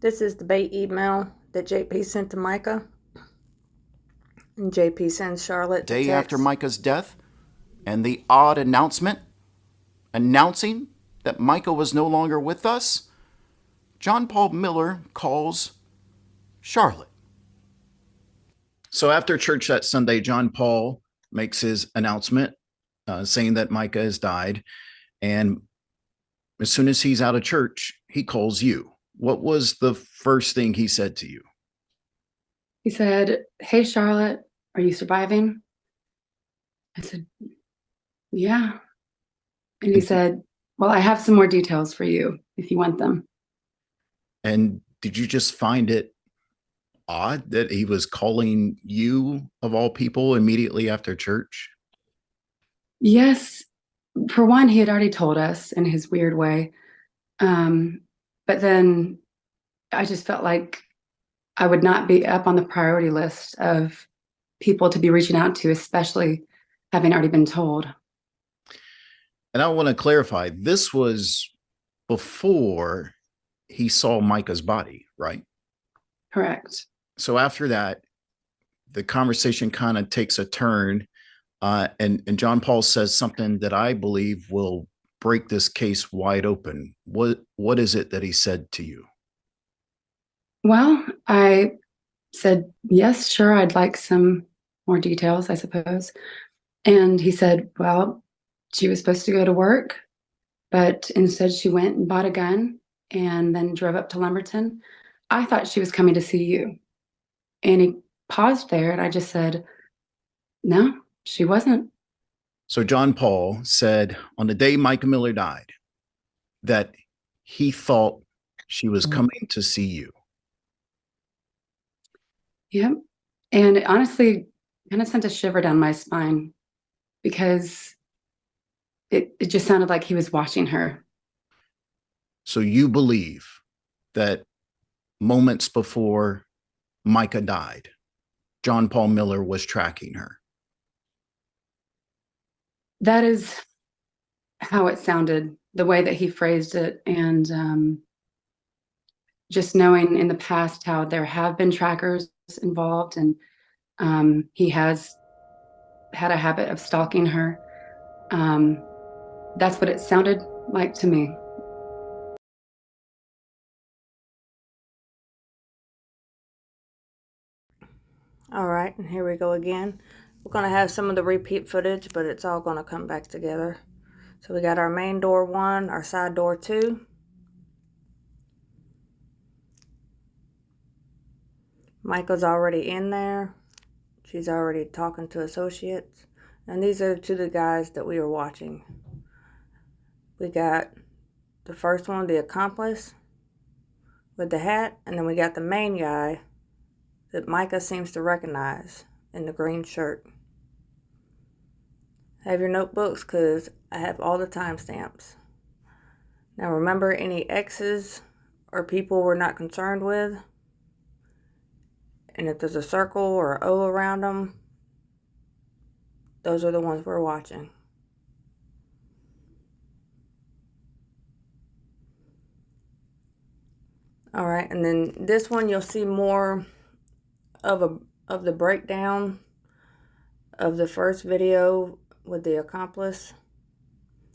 This is the bait email that JP sent to Micah. And JP sends Charlotte the Day after text. Micah's death, and the odd announcement announcing that Micah was no longer with us, John Paul Miller calls Charlotte. So after church that Sunday, John Paul makes his announcement saying that Micah has died. And as soon as he's out of church, he calls you. What was the first thing he said to you? He said, "Hey, Charlotte, are you surviving?" I said, "Yeah." And he said, "Well, I have some more details for you if you want them." And did you just find it odd that he was calling you, of all people, immediately after church? Yes. For one, he had already told us in his weird way. But then I just felt like I would not be up on the priority list of people to be reaching out to, especially having already been told. And I want to clarify, this was before he saw Micah's body, right? Correct. So after that, the conversation kind of takes a turn, and John Paul says something that I believe will break this case wide open. What is it that he said to you? Well, I said, "Yes, sure, I'd like some more details, I suppose." And he said, "Well, she was supposed to go to work, but instead she went and bought a gun and then drove up to Lumberton. I thought she was coming to see you." And he paused there, and I just said, "No, she wasn't." So John Paul said on the day Micah Miller died that he thought she was coming to see you. Yep. And it honestly kind of sent a shiver down my spine because it just sounded like he was watching her. So you believe that moments before Micah died, John Paul Miller was tracking her? That is how it sounded, the way that he phrased it. And just knowing in the past how there have been trackers involved, and he has had a habit of stalking her. That's what it sounded like to me. All right, and here we go again. We're going to have some of the repeat footage, but it's all going to come back together. So we got our main door 1, our side door 2. Michael's already in there. She's already talking to associates. And these are to the guys that we were watching. We got the first one, the accomplice, with the hat. And then we got the main guy that Micah seems to recognize in the green shirt. Have your notebooks, because I have all the timestamps. Now remember, any X's or people we're not concerned with, and if there's a circle or O around them, those are the ones we're watching. All right, and then this one you'll see more of the breakdown of the first video with the accomplice.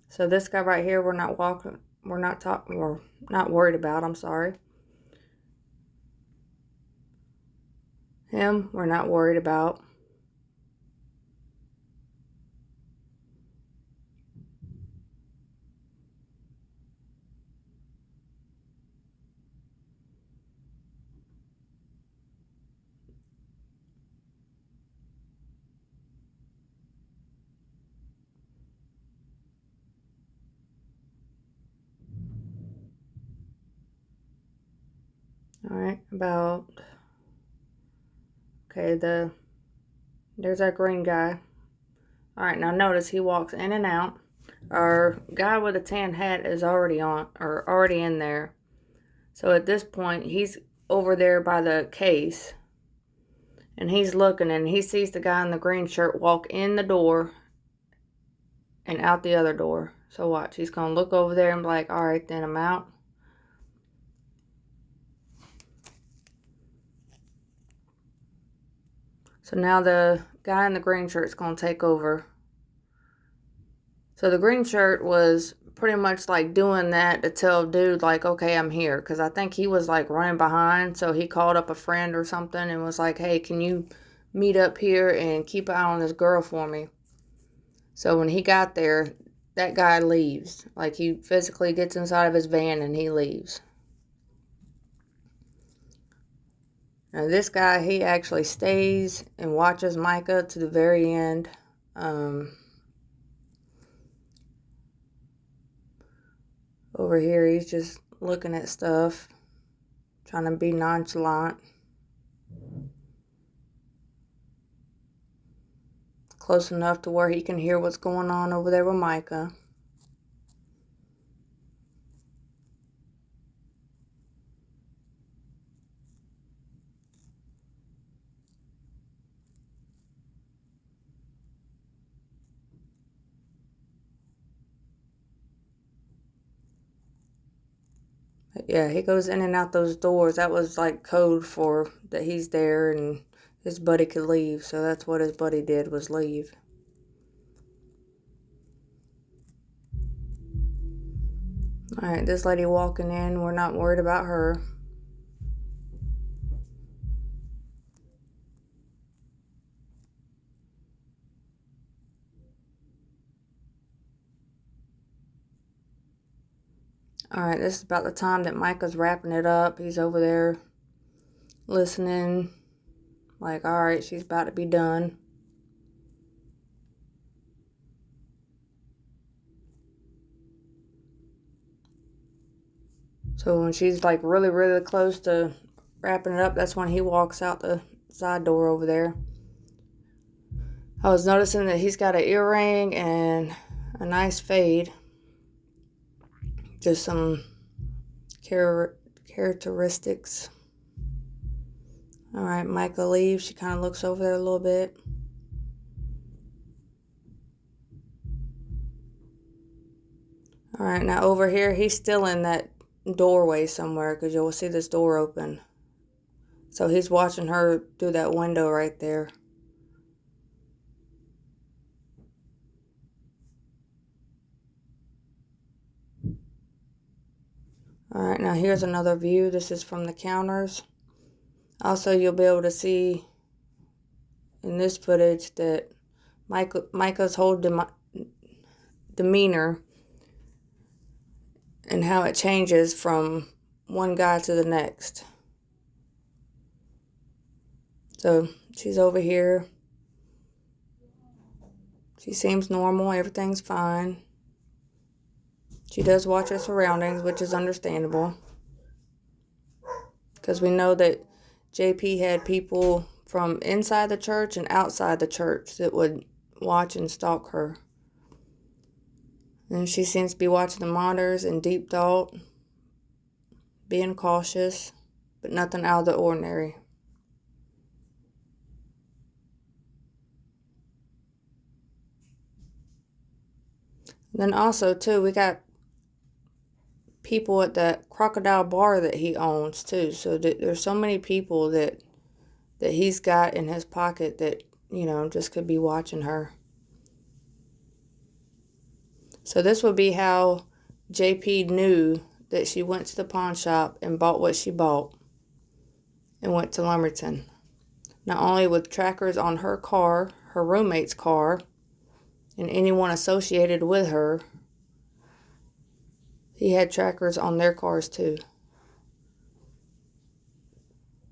So this guy right here, we're not worried about. I'm sorry. Him, we're not worried about. All right, okay, there's our green guy. All right, now notice he walks in and out. Our guy with a tan hat is already in there. So at this point, he's over there by the case, and he's looking, and he sees the guy in the green shirt walk in the door and out the other door. So watch, he's gonna look over there and be like, all right, then I'm out. So now the guy in the green shirt's going to take over. So the green shirt was pretty much like doing that to tell dude like, okay, I'm here. Because I think he was like running behind. So he called up a friend or something and was like, hey, can you meet up here and keep an eye on this girl for me? So when he got there, that guy leaves. Like, he physically gets inside of his van and he leaves. Now this guy, he actually stays and watches Micah to the very end. Over here, he's just looking at stuff, trying to be nonchalant. Close enough to where he can hear what's going on over there with Micah. But yeah, he goes in and out those doors. That was like code for that he's there and his buddy could leave. So that's what his buddy did, was leave. Alright, this lady walking in, we're not worried about her. Alright, this is about the time that Micah's wrapping it up. He's over there listening. Like, alright, she's about to be done. So when she's like really, really close to wrapping it up, that's when he walks out the side door over there. I was noticing that he's got an earring and a nice fade. Just some characteristics. Alright, Micah leaves. She kind of looks over there a little bit. Alright, now over here, he's still in that doorway somewhere, because you'll see this door open. So he's watching her through that window right there. Alright, now here's another view. This is from the counters. Also, you'll be able to see in this footage that Micah's whole demeanor and how it changes from one guy to the next. So she's over here. She seems normal. Everything's fine. She does watch her surroundings, which is understandable. Because we know that JP had people from inside the church and outside the church that would watch and stalk her. And she seems to be watching the monitors in deep thought, being cautious, but nothing out of the ordinary. Then also, too, we got people at that crocodile bar that he owns, too. So there's so many people that he's got in his pocket that, you know, just could be watching her. So this would be how JP knew that she went to the pawn shop and bought what she bought and went to Lumberton. Not only with trackers on her car, her roommate's car, and anyone associated with her, he had trackers on their cars too.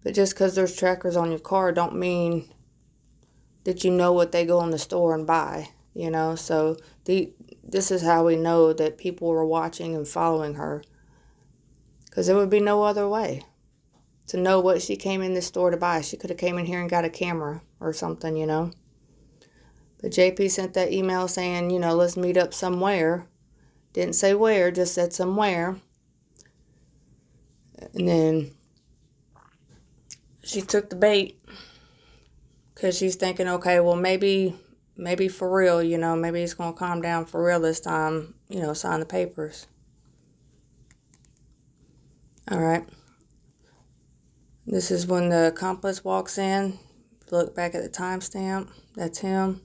But just because there's trackers on your car don't mean that you know what they go in the store and buy, you know. So this is how we know that people were watching and following her, because there would be no other way to know what she came in this store to buy. She could have came in here and got a camera or something, you know. But JP sent that email saying, you know, let's meet up somewhere. Didn't say where, just said somewhere. And then she took the bait, because she's thinking, okay, well, maybe for real, you know, maybe he's going to calm down for real this time, you know, sign the papers. All right. This is when the accomplice walks in. look back at the timestamp, that's him.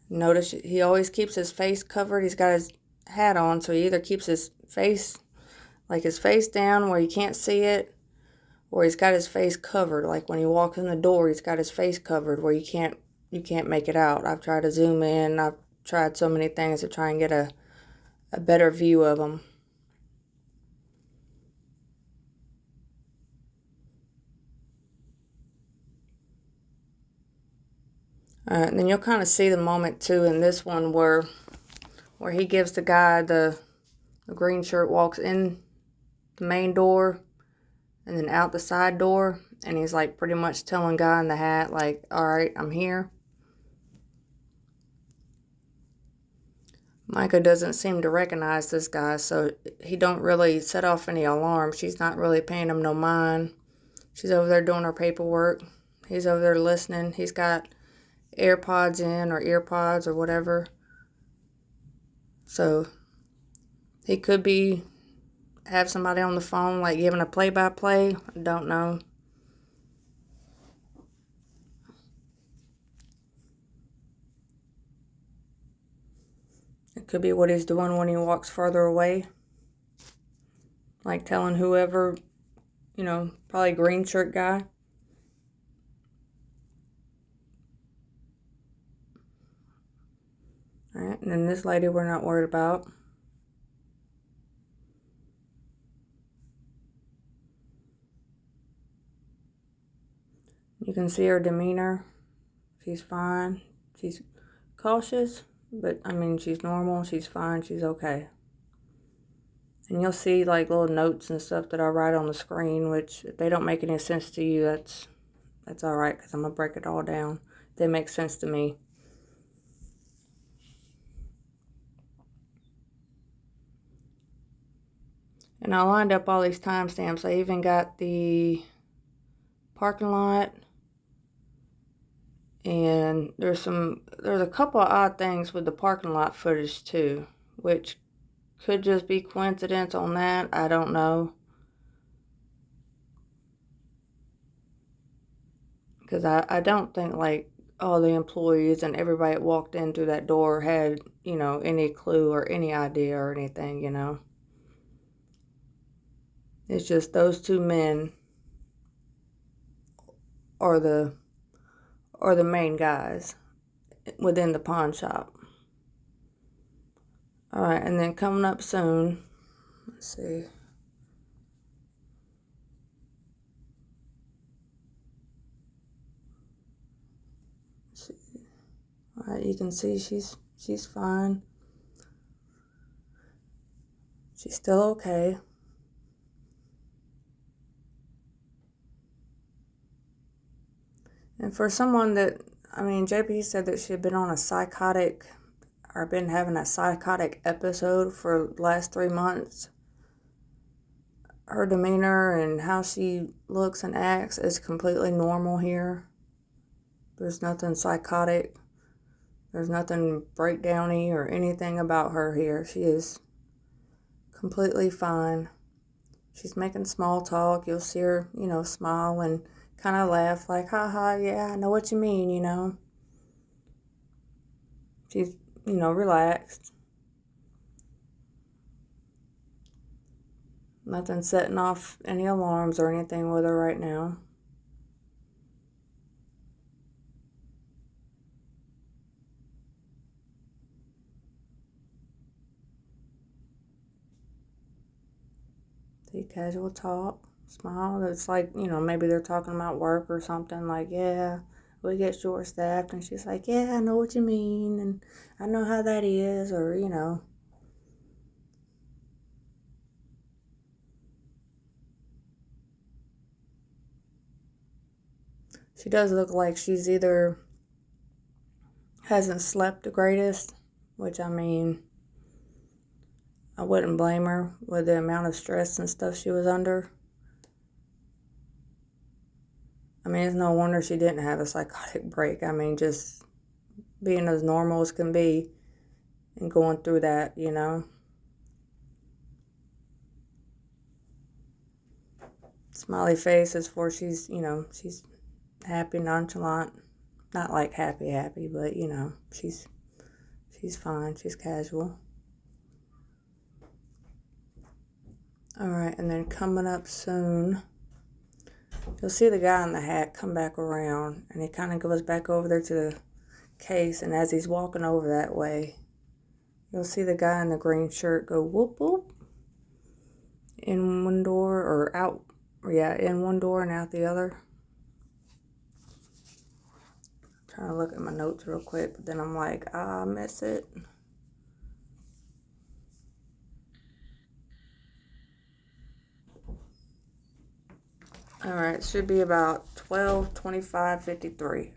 Notice he always keeps his face covered. He's got his hat on, so he either keeps his face, like his face down where you can't see it, or he's got his face covered. Like when he walks in the door, he's got his face covered where you can't make it out. I've tried to zoom in. I've tried so many things to try and get a better view of him. And then you'll kind of see the moment too in this one where he gives the guy the green shirt, walks in the main door and then out the side door, and he's like pretty much telling guy in the hat like, all right, I'm here. Micah doesn't seem to recognize this guy, so he don't really set off any alarms. She's not really paying him no mind. She's over there doing her paperwork. He's over there listening. He's got AirPods in, or earpods, or whatever. So he could have somebody on the phone, like giving a play-by-play. I don't know. It could be what he's doing when he walks farther away. Like telling whoever, probably green shirt guy. Alright, and then this lady we're not worried about. You can see her demeanor. She's fine. She's cautious, but I mean, she's normal. She's fine. She's okay. And you'll see like little notes and stuff that I write on the screen, which if they don't make any sense to you, that's all right, because I'm going to break it all down. They make sense to me. And I lined up all these timestamps. I even got the parking lot. And there's a couple of odd things with the parking lot footage too, which could just be coincidence on that. I don't know. Because I don't think like all the employees and everybody that walked in through that door had, any clue or any idea or anything, It's just those two men are the main guys within the pawn shop. Alright, and then coming up soon, let's see. Alright, you can see she's fine. She's still okay. And for someone that, JP said that she had been on a psychotic, or been having a psychotic episode for the last 3 months. Her demeanor and how she looks and acts is completely normal here. There's nothing psychotic. There's nothing breakdowny or anything about her here. She is completely fine. She's making small talk. You'll see her, smile and kind of laugh like, haha, yeah, I know what you mean, She's, relaxed. Nothing setting off any alarms or anything with her right now. See, casual talk, smile. It's like, maybe they're talking about work or something, like, yeah, we get short-staffed, and she's like, yeah, I know what you mean, and I know how that is, or, She does look like she's either hasn't slept the greatest, which, I wouldn't blame her with the amount of stress and stuff she was under. It's no wonder she didn't have a psychotic break. Just being as normal as can be and going through that, Smiley face is for she's happy, nonchalant, Not like happy, but you know, she's fine. She's casual. Alright, and then coming up soon, you'll see the guy in the hat come back around, and he kind of goes back over there to the case, and as he's walking over that way, you'll see the guy in the green shirt go whoop whoop in one door, or out, yeah, in one door and out the other. I'm trying to look at my notes real quick, but then I'm like, I miss it. Alright, it should be about 12:25:53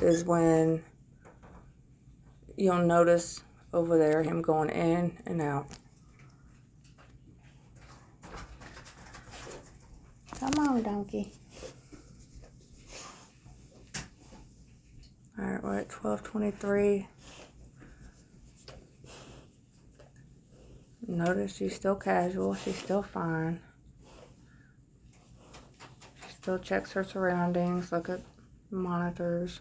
is when you'll notice over there him going in and out. Come on, donkey. Alright, we're at 12:23. Notice she's still casual. She's still fine. She still checks her surroundings, look at monitors.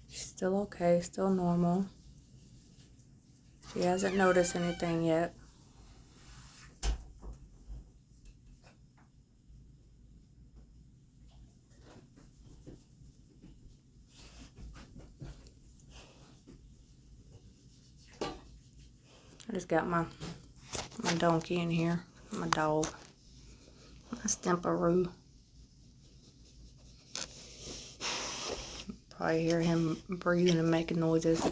She's still okay, still normal. She hasn't noticed anything yet. I just got my donkey in here, my dog, my Stemperoo. Probably hear him breathing and making noises.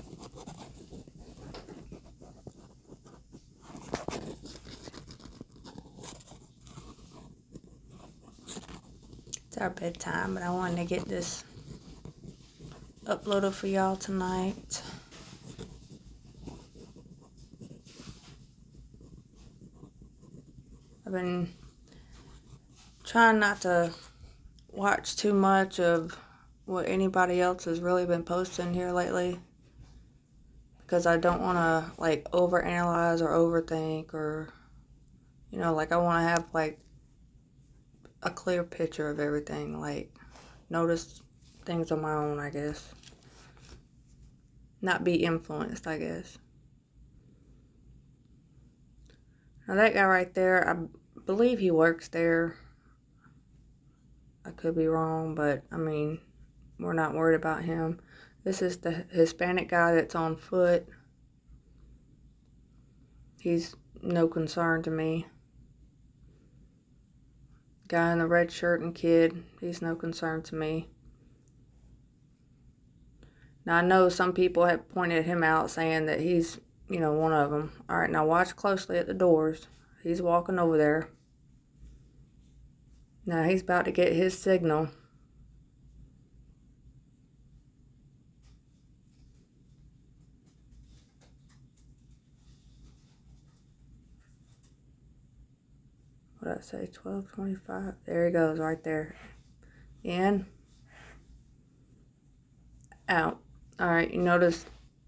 It's our bedtime, but I wanted to get this uploaded for y'all tonight. I've been trying not to watch too much of what anybody else has really been posting here lately, because I don't want to like overanalyze or overthink, or you know, like I want to have like a clear picture of everything, like notice things on my own, I guess. Not be influenced, I guess. Now that guy right there, I believe he works there. I could be wrong, but I mean, we're not worried about him. This is the Hispanic guy that's on foot. He's no concern to me. Guy in the red shirt and kid, he's no concern to me. Now I know some people have pointed him out saying that he's, you know, one of them. Alright, now watch closely at the doors. He's walking over there. Now he's about to get his signal. What did I say? 12:25. There he goes, right there. In. Out. Alright, you notice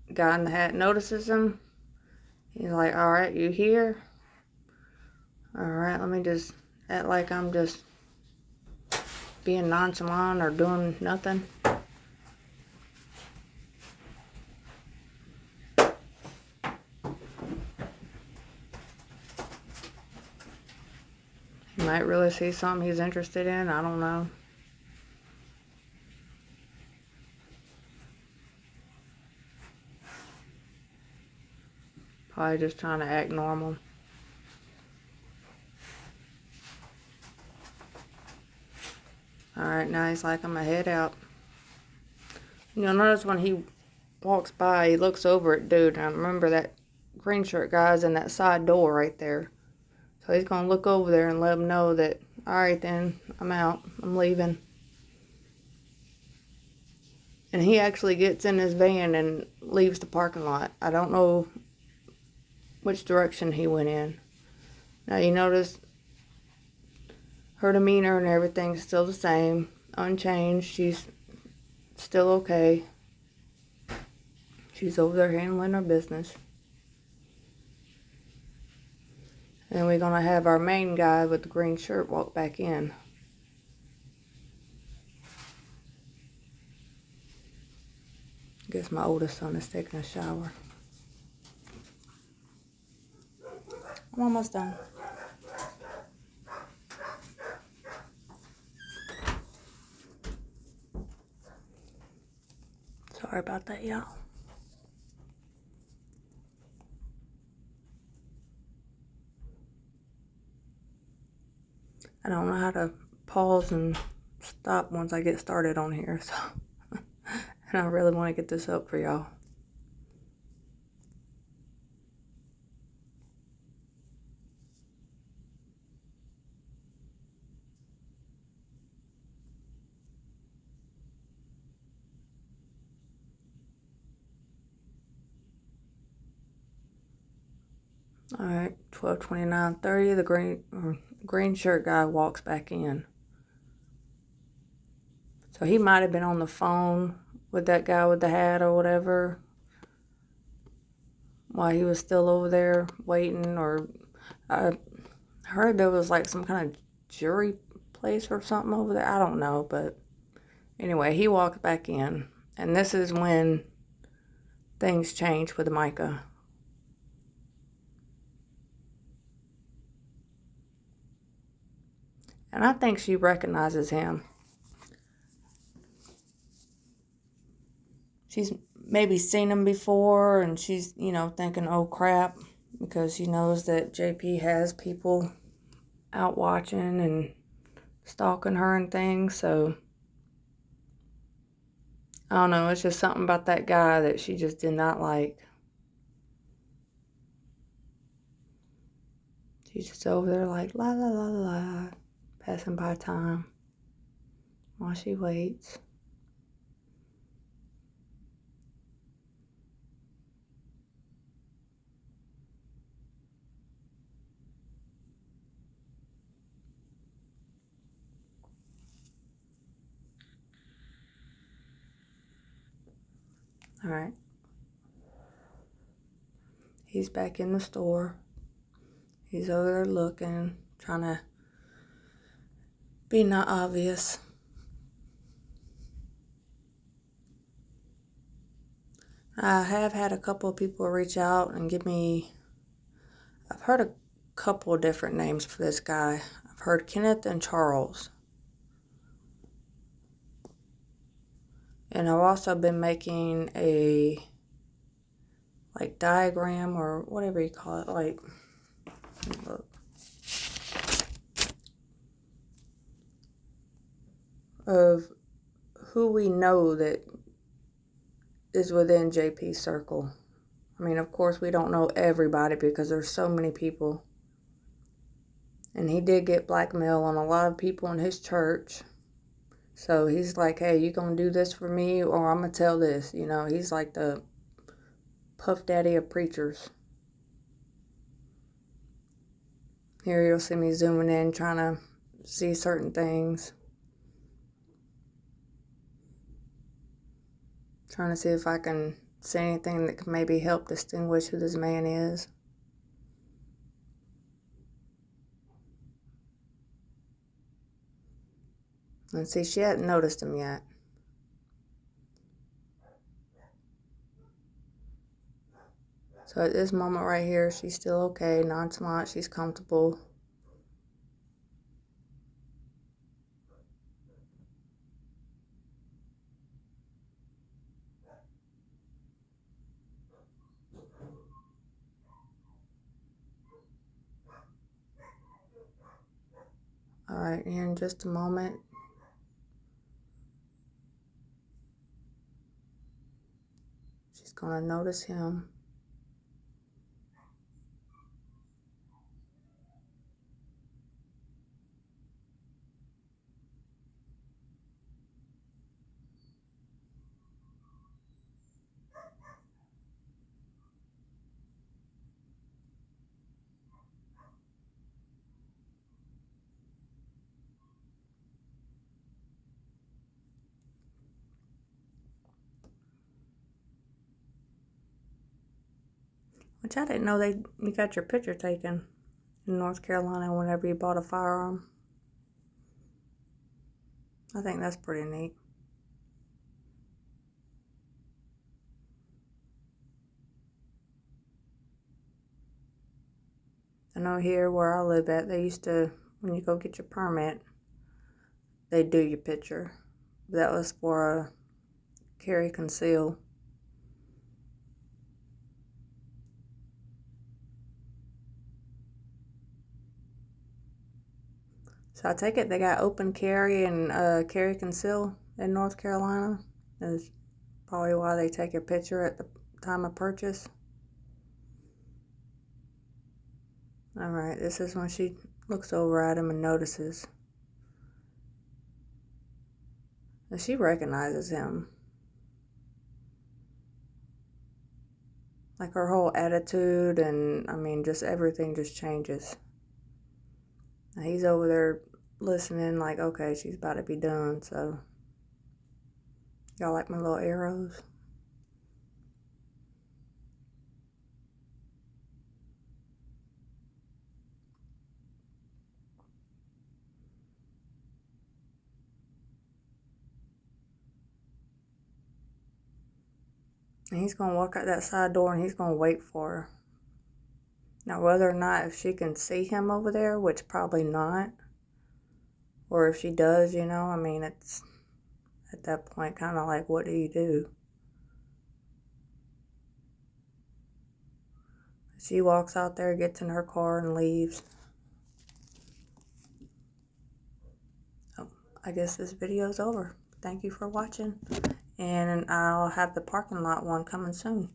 the guy in the hat notices him. He's like, alright, you here? Alright, let me just act like I'm just being nonchalant or doing nothing. He might really see something he's interested in. I don't know. Probably just trying to act normal. Alright, now he's like, I'm gonna head out. You'll notice when he walks by, he looks over at dude. And I remember that green shirt guy's in that side door right there. So he's gonna look over there and let him know that, alright then, I'm out. I'm leaving. And he actually gets in his van and leaves the parking lot. I don't know which direction he went in. Now you notice her demeanor and everything's still the same. unchanged. She's still okay. She's over there handling her business. And we're going to have our main guy with the green shirt walk back in. Guess my oldest son is taking a shower. I'm almost done. Sorry about that, y'all. I don't know how to pause and stop once I get started on here, so and I really want to get this up for y'all. All right, 12:29:30. The green shirt guy walks back in. So he might have been on the phone with that guy with the hat or whatever while he was still over there waiting. Or I heard there was like some kind of jury place or something over there. I don't know, but anyway, he walks back in, and this is when things change with Micah. And I think she recognizes him. She's maybe seen him before, and she's, thinking, oh crap, because she knows that JP has people out watching and stalking her and things. So I don't know, it's just something about that guy that she just did not like. She's just over there like la la la la, passing by time while she waits. All right. He's back in the store. He's over there looking, trying to be not obvious. I have had a couple of people reach out and give me, I've heard a couple of different names for this guy. I've heard Kenneth and Charles. And I've also been making a diagram or whatever you call it, look, of who we know that is within JP's circle. I mean, of course, we don't know everybody because there's so many people. And he did get blackmail on a lot of people in his church. So he's like, hey, you gonna do this for me or I'm gonna tell this. He's like the Puff Daddy of preachers. Here you'll see me zooming in, trying to see certain things. Trying to see if I can see anything that can maybe help distinguish who this man is. And see, she hadn't noticed him yet. So at this moment right here, she's still okay, nonchalant, she's comfortable. All right, here in just a moment. She's gonna notice him. Which I didn't know you got your picture taken in North Carolina whenever you bought a firearm. I think that's pretty neat. I know here where I live at, they used to, when you go get your permit, they do your picture. That was for a carry conceal. So I take it they got open carry and carry conceal in North Carolina. That's probably why they take your picture at the time of purchase. Alright, this is when she looks over at him and notices. And she recognizes him. Like her whole attitude and, I mean, just everything just changes. Now he's over there listening like, okay, she's about to be done, so. Y'all like my little arrows? And he's going to walk out that side door and he's going to wait for her. Now, whether or not if she can see him over there, which probably not, or if she does, you know, I mean, it's at that point kind of like, what do you do? She walks out there, gets in her car, and leaves. So, I guess this video's over. Thank you for watching, and I'll have the parking lot one coming soon.